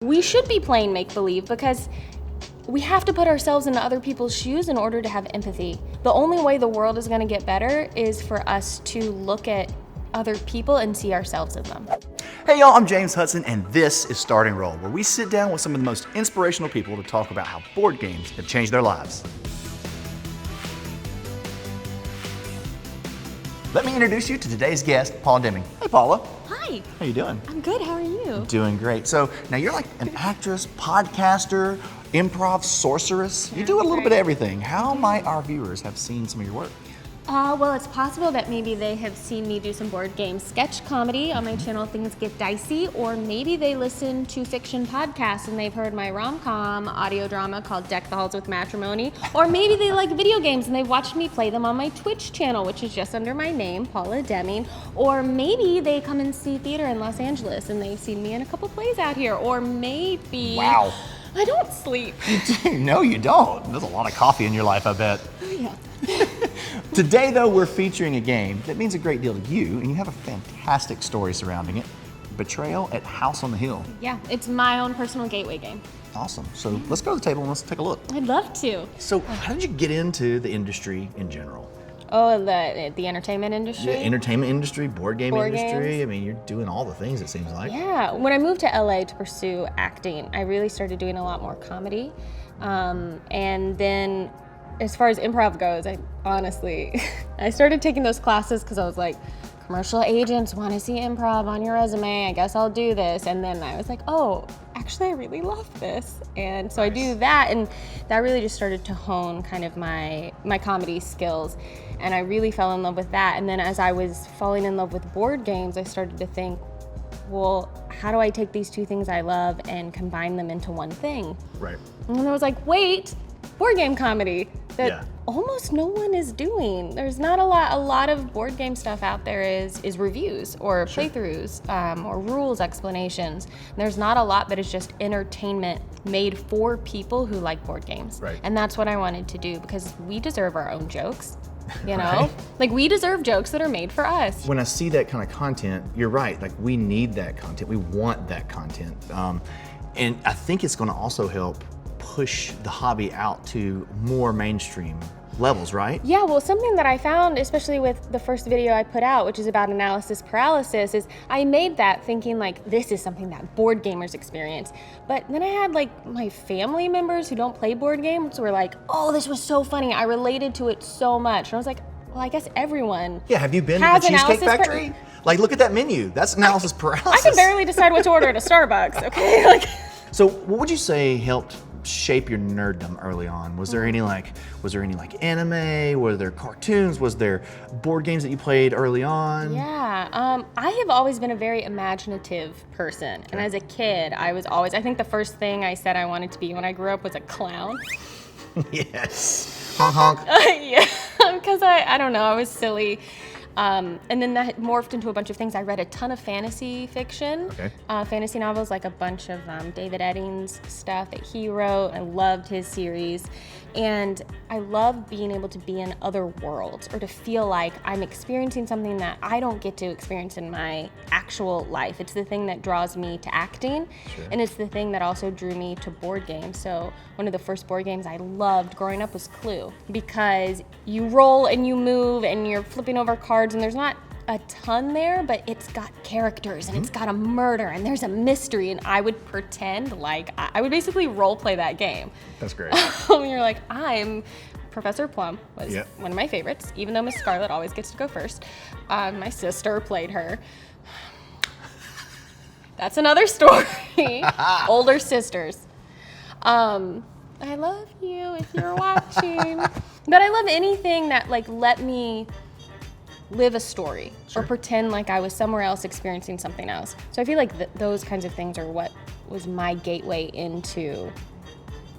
we should be playing make-believe because we have to put ourselves into other people's shoes in order to have empathy. The only way the world is going to get better is for us to look at other people and see ourselves in them. Hey y'all, I'm James Hudson, and this is Starting Roll, where we sit down with some of the most inspirational people to talk about how board games have changed their lives. Let me introduce you to today's guest, Paula Deming. Hey Paula. Hi. How you doing? I'm good, how are you? Doing great. So now you're like an actress, podcaster, improv sorceress. You do a little bit of everything. How might our viewers have seen some of your work? Well, it's possible that maybe they have seen me do some board game sketch comedy on my channel, Things Get Dicey, or maybe they listen to fiction podcasts and they've heard my rom-com audio drama called Deck the Halls with Matrimony, or maybe they like video games and they've watched me play them on my Twitch channel, which is just under my name, Paula Deming, or maybe they come and see theater in Los Angeles and they've seen me in a couple plays out here, or maybe... Wow. I don't sleep. No, you don't. There's a lot of coffee in your life, I bet. Yeah. Today, though, we're featuring a game that means a great deal to you, and you have a fantastic story surrounding it. Betrayal at House on the Hill. Yeah, it's my own personal gateway game. Awesome. So let's go to the table and let's take a look. I'd love to. So how did you get into the industry in general? Oh, the entertainment industry? The entertainment industry, board industry. Games. I mean, you're doing all the things, it seems like. Yeah. When I moved to LA to pursue acting, I really started doing a lot more comedy. And then as far as improv goes, I started taking those classes because I was like, commercial agents want to see improv on your resume. I guess I'll do this. And then I was like, oh, actually, I really love this. And so I do that. And that really just started to hone kind of my comedy skills. And I really fell in love with that. And then as I was falling in love with board games, I started to think, well, how do I take these two things I love and combine them into one thing? Right. And then I was like, wait, board game comedy that almost no one is doing. There's not a lot of board game stuff out there is reviews or playthroughs or rules explanations. And there's not a lot that is just entertainment made for people who like board games. Right. And that's what I wanted to do because we deserve our own jokes. You know, Right. Like we deserve jokes that are made for us. When I see that kind of content, you're right. Like we need that content. We want that content. And I think it's going to also help push the hobby out to more mainstream levels, right? Yeah, well, something that I found, especially with the first video I put out, which is about analysis paralysis, is I made that thinking like, this is something that board gamers experience. But then I had like my family members who don't play board games were like, oh, this was so funny. I related to it so much. And I was like, well, I guess everyone. Yeah, have you been to the has Cheesecake analysis Factory? Like, look at that menu. That's analysis paralysis. I can barely decide what to order at a Starbucks, okay? So what would you say helped shape your nerddom early on? Was there any like anime? Were there cartoons? Was there board games that you played early on? Yeah, I have always been a very imaginative person. And as a kid, I think the first thing I said I wanted to be when I grew up was a clown. Yes. Honk honk. Yeah, because I don't know, I was silly. And then that morphed into a bunch of things. I read a ton of fantasy fiction, fantasy novels, like a bunch of David Eddings stuff that he wrote. I loved his series. And I love being able to be in other worlds or to feel like I'm experiencing something that I don't get to experience in my actual life. It's the thing that draws me to acting, and it's the thing that also drew me to board games. So one of the first board games I loved growing up was Clue, because you roll and you move and you're flipping over cards and there's not a ton there, but it's got characters and it's got a murder and there's a mystery, and I would pretend like I would basically role play that game. That's great. You're like, I'm Professor Plum was one of my favorites, even though Miss Scarlet always gets to go first. My sister played her. That's another story. Older sisters. I love you if you're watching. But I love anything that like let me live a story or pretend like I was somewhere else experiencing something else. So I feel like those kinds of things are what was my gateway into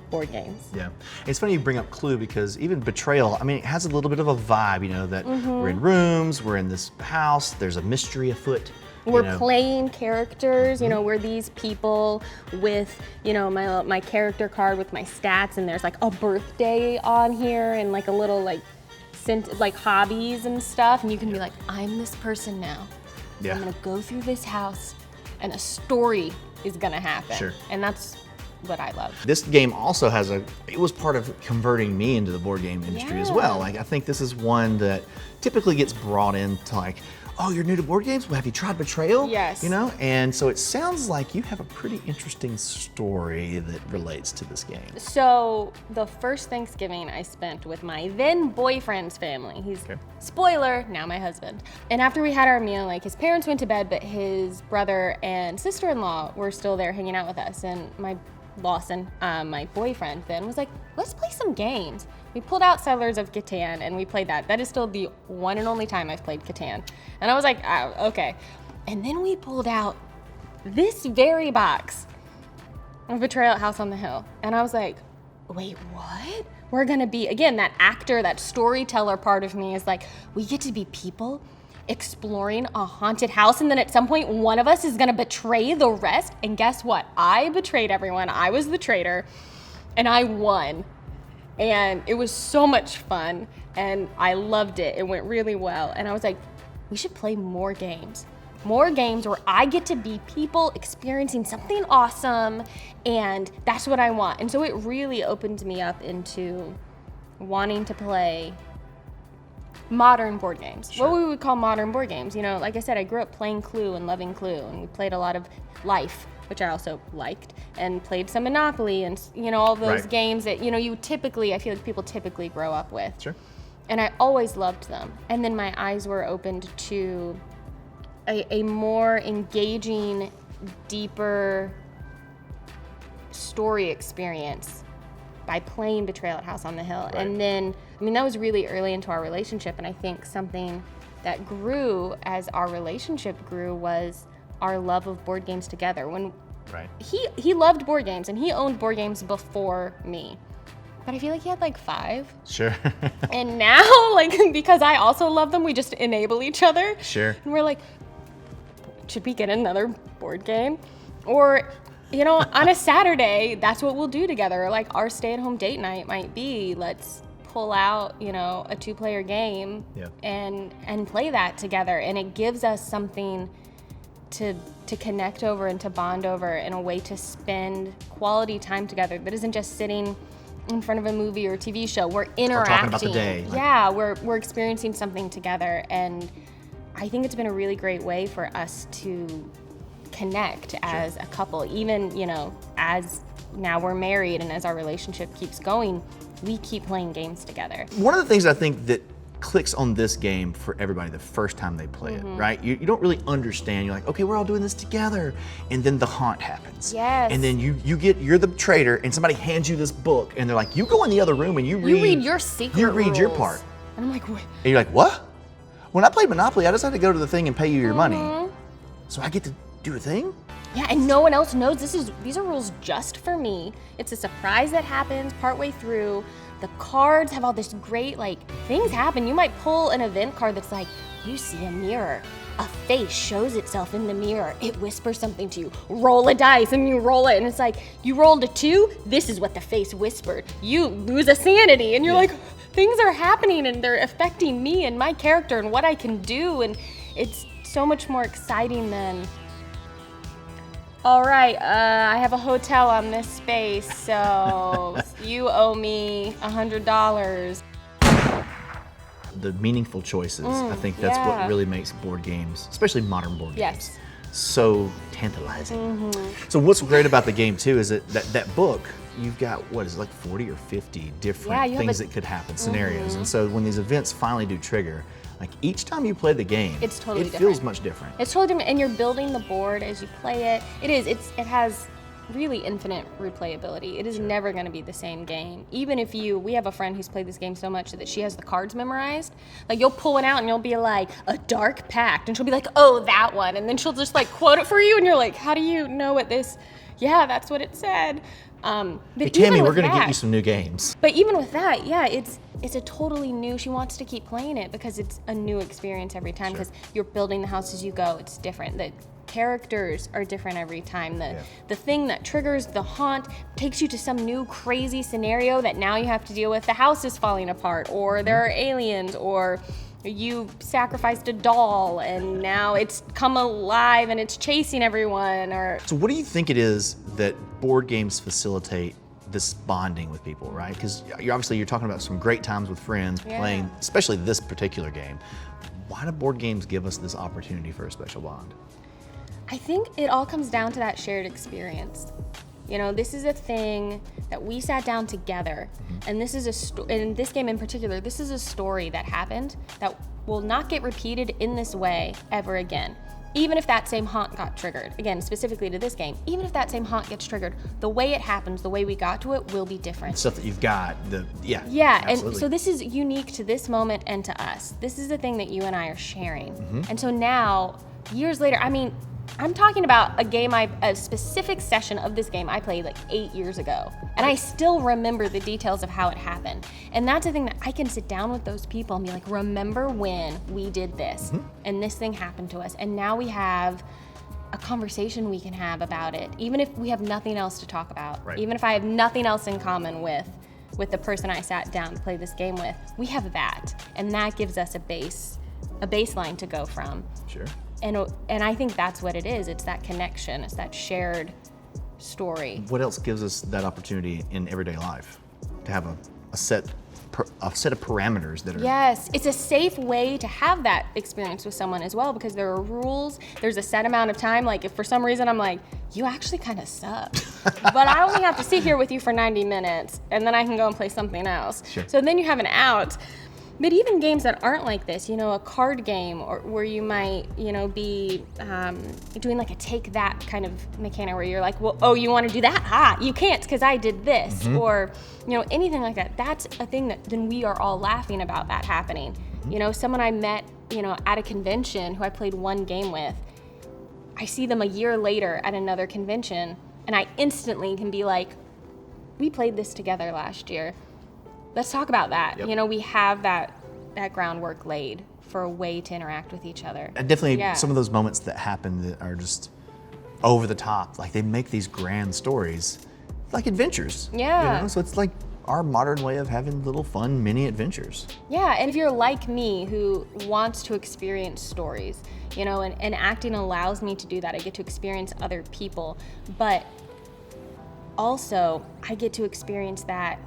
board games. Yeah. It's funny you bring up Clue because even Betrayal, I mean, it has a little bit of a vibe, you know, that we're in rooms, we're in this house, there's a mystery afoot. We're playing characters, you know, we're these people with, you know, my character card with my stats, and there's like a birthday on here and like a little like hobbies and stuff, and you can be like, I'm this person now. I'm gonna go through this house and a story is gonna happen. Sure. And that's what I love. This game also has it was part of converting me into the board game industry as well. Like, I think this is one that typically gets brought into like, oh, you're new to board games? Well, have you tried Betrayal? Yes. You know? And so it sounds like you have a pretty interesting story that relates to this game. So the first Thanksgiving I spent with my then boyfriend's family. He's, spoiler, now my husband. And after we had our meal, like his parents went to bed, but his brother and sister-in-law were still there hanging out with us. And Lawson, my boyfriend then, was like, let's play some games. We pulled out Settlers of Catan and we played that. That is still the one and only time I've played Catan. And I was like, oh, okay. And then we pulled out this very box of Betrayal at House on the Hill. And I was like, wait, what? We're gonna be, again, that actor, that storyteller part of me is like, we get to be people exploring a haunted house, and then at some point one of us is gonna betray the rest. And guess what? I betrayed everyone. I was the traitor and I won. And it was so much fun and I loved it. It went really well. And I was like, we should play more games. More games where I get to be people experiencing something awesome, and that's what I want. And so it really opened me up into wanting to play modern board games. What we would call modern board games. You know, like I said, I grew up playing Clue and loving Clue, and we played a lot of Life, which I also liked, and played some Monopoly and, you know, all those games that, you know, you typically, I feel like people typically grow up with. Sure. And I always loved them. And then my eyes were opened to a more engaging, deeper story experience by playing Betrayal at House on the Hill. And then, I mean, that was really early into our relationship, and I think something that grew as our relationship grew was our love of board games together. When he loved board games, and he owned board games before me. But I feel like he had like 5. Sure. And now, like, because I also love them, we just enable each other. Sure. And we're like, should we get another board game? Or, you know, on a Saturday, that's what we'll do together. Like, our stay-at-home date night might be, let's pull out, you know, a 2-player game and play that together. And it gives us something to connect over and to bond over, in a way to spend quality time together that isn't just sitting in front of a movie or TV show. We're interacting. Or talking about the day. Yeah, we're experiencing something together, and I think it's been a really great way for us to connect as a couple. Even, you know, as now we're married and as our relationship keeps going, we keep playing games together. One of the things I think that clicks on this game for everybody the first time they play it, right? You don't really understand. You're like, okay, we're all doing this together. And then the haunt happens. Yes. And then you're the traitor, and somebody hands you this book, and they're like, you go in the other room and you read your secret You read your rules. part. And I'm like, what? And you're like, what? When I played Monopoly, I just had to go to the thing and pay you your money. So I get to do a thing? Yeah, and no one else knows. These are rules just for me. It's a surprise that happens partway through. The cards have all this great, like, things happen. You might pull an event card that's like, you see a mirror. A face shows itself in the mirror. It whispers something to you. Roll a dice, and you roll it, and it's like, you rolled a 2, this is what the face whispered. You lose a sanity, and you're like, things are happening, and they're affecting me and my character and what I can do, and it's so much more exciting than, all right, I have a hotel on this space, so you owe me $100. The meaningful choices, I think that's what really makes board games, especially modern board games, so tantalizing. So what's great about the game too is that book, you've got, what is it, like 40 or 50 different things that could happen, scenarios. And so when these events finally do trigger, like each time you play the game, it's totally it feels much different. It's totally different, and you're building the board as you play it. It has really infinite replayability. It is never going to be the same game. Even if we have a friend who's played this game so much that she has the cards memorized. Like, you'll pull one out and you'll be like, a dark pact, and she'll be like, oh, that one, and then she'll just like quote it for you, and you're like, how do you know what this? Yeah, that's what it said. But hey, Tammy, we're going to get you some new games. But even with that, it's a totally new, she wants to keep playing it because it's a new experience every time, because you're building the house as you go. It's different. The characters are different every time. The thing that triggers the haunt takes you to some new crazy scenario that now you have to deal with. The house is falling apart, or there are aliens, or you sacrificed a doll and now it's come alive and it's chasing everyone. Or So what do you think it is that board games facilitate this bonding with people, right? Because you're talking about some great times with friends playing, especially this particular game. Why do board games give us this opportunity for a special bond? I think it all comes down to that shared experience. This is a thing that we sat down together, and this is in this game in particular, this is a story that happened that will not get repeated in this way ever again. Even if that same haunt got triggered, again, specifically to this game, even if that same haunt gets triggered, the way it happens, the way we got to it will be different. Stuff that you've got, Yeah, absolutely. And so this is unique to this moment and to us. This is the thing that you and I are sharing. And so now, years later, I'm talking about a specific session of this game I played like 8 years ago. And I still remember the details of how it happened. And that's the thing that I can sit down with those people and be like, remember when we did this and this thing happened to us. And now we have a conversation we can have about it, even if we have nothing else to talk about. Right. Even if I have nothing else in common with the person I sat down to play this game with, we have that. And that gives us a baseline to go from. Sure. And I think that's what it is. It's that connection. It's that shared story. What else gives us that opportunity in everyday life? To have a set of parameters that are... Yes, it's a safe way to have that experience with someone as well, because there are rules. There's a set amount of time. Like if for some reason I'm like, you actually kind of suck, but I only have to sit here with you for 90 minutes and then I can go and play something else. Sure. So then you have an out. But even games that aren't like this, a card game, or where you might, be doing like a take that kind of mechanic where you're like, well, oh, you want to do that? You can't because I did this, or anything like that. That's a thing that then we are all laughing about that happening. Someone I met, at a convention who I played one game with, I see them a year later at another convention, and I instantly can be like, we played this together last year. Let's talk about that. Yep. We have that groundwork laid for a way to interact with each other. And definitely some of those moments that happen that are just over the top, like they make these grand stories, like adventures. Yeah. So it's like our modern way of having little fun mini adventures. Yeah, and if you're like me who wants to experience stories, and acting allows me to do that. I get to experience other people, but also I get to experience that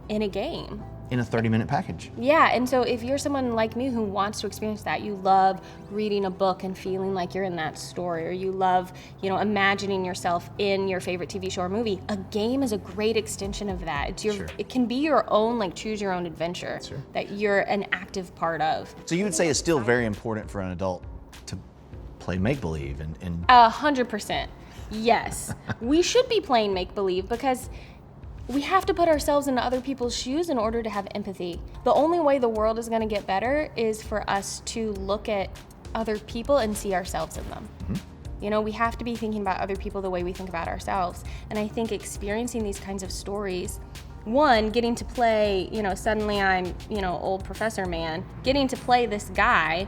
in a game. In a 30-minute package. Yeah, and so if you're someone like me who wants to experience that, you love reading a book and feeling like you're in that story, or you love, imagining yourself in your favorite TV show or movie, a game is a great extension of that. It's It can be your own, choose your own adventure that you're an active part of. So you would say it's still very important for an adult to play make-believe and 100%. Yes. We should be playing make-believe because we have to put ourselves into other people's shoes in order to have empathy. The only way the world is going to get better is for us to look at other people and see ourselves in them. We have to be thinking about other people the way we think about ourselves. And I think experiencing these kinds of stories, one, getting to play, suddenly I'm, old professor man, getting to play this guy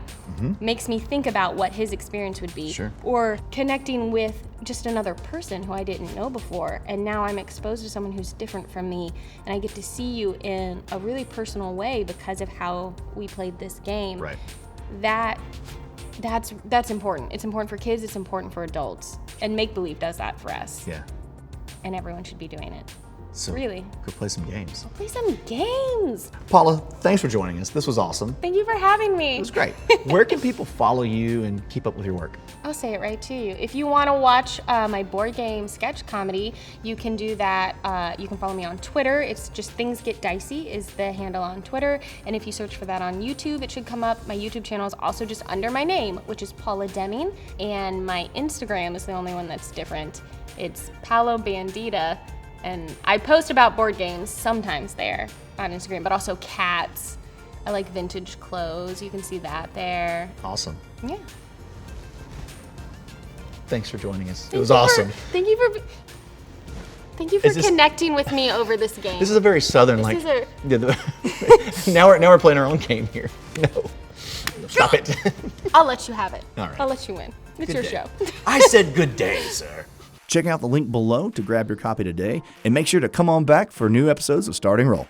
makes me think about what his experience would be. Sure. Or connecting with just another person who I didn't know before, and now I'm exposed to someone who's different from me, and I get to see you in a really personal way because of how we played this game. Right. That's important. It's important for kids, it's important for adults, and make-believe does that for us. Yeah. And everyone should be doing it. So really. Go play some games. Play some games. Paula, thanks for joining us. This was awesome. Thank you for having me. It was great. Where can people follow you and keep up with your work? I'll say it right to you. If you want to watch my board game sketch comedy, you can do that. You can follow me on Twitter. It's just Things Get Dicey is the handle on Twitter. And if you search for that on YouTube, it should come up. My YouTube channel is also just under my name, which is Paula Deming. And my Instagram is the only one that's different. It's Paolo Bandita. And I post about board games sometimes there on Instagram, but also cats. I like vintage clothes. You can see that there. Awesome. Yeah. Thanks for joining us. It was awesome. Thank you for connecting with me over this game. This is a very southern now we're playing our own game here. No. Stop it. I'll let you have it. All right. I'll let you win. It's Good your day. show. I said good day, sir. Check out the link below to grab your copy today, and make sure to come on back for new episodes of Starting Roll.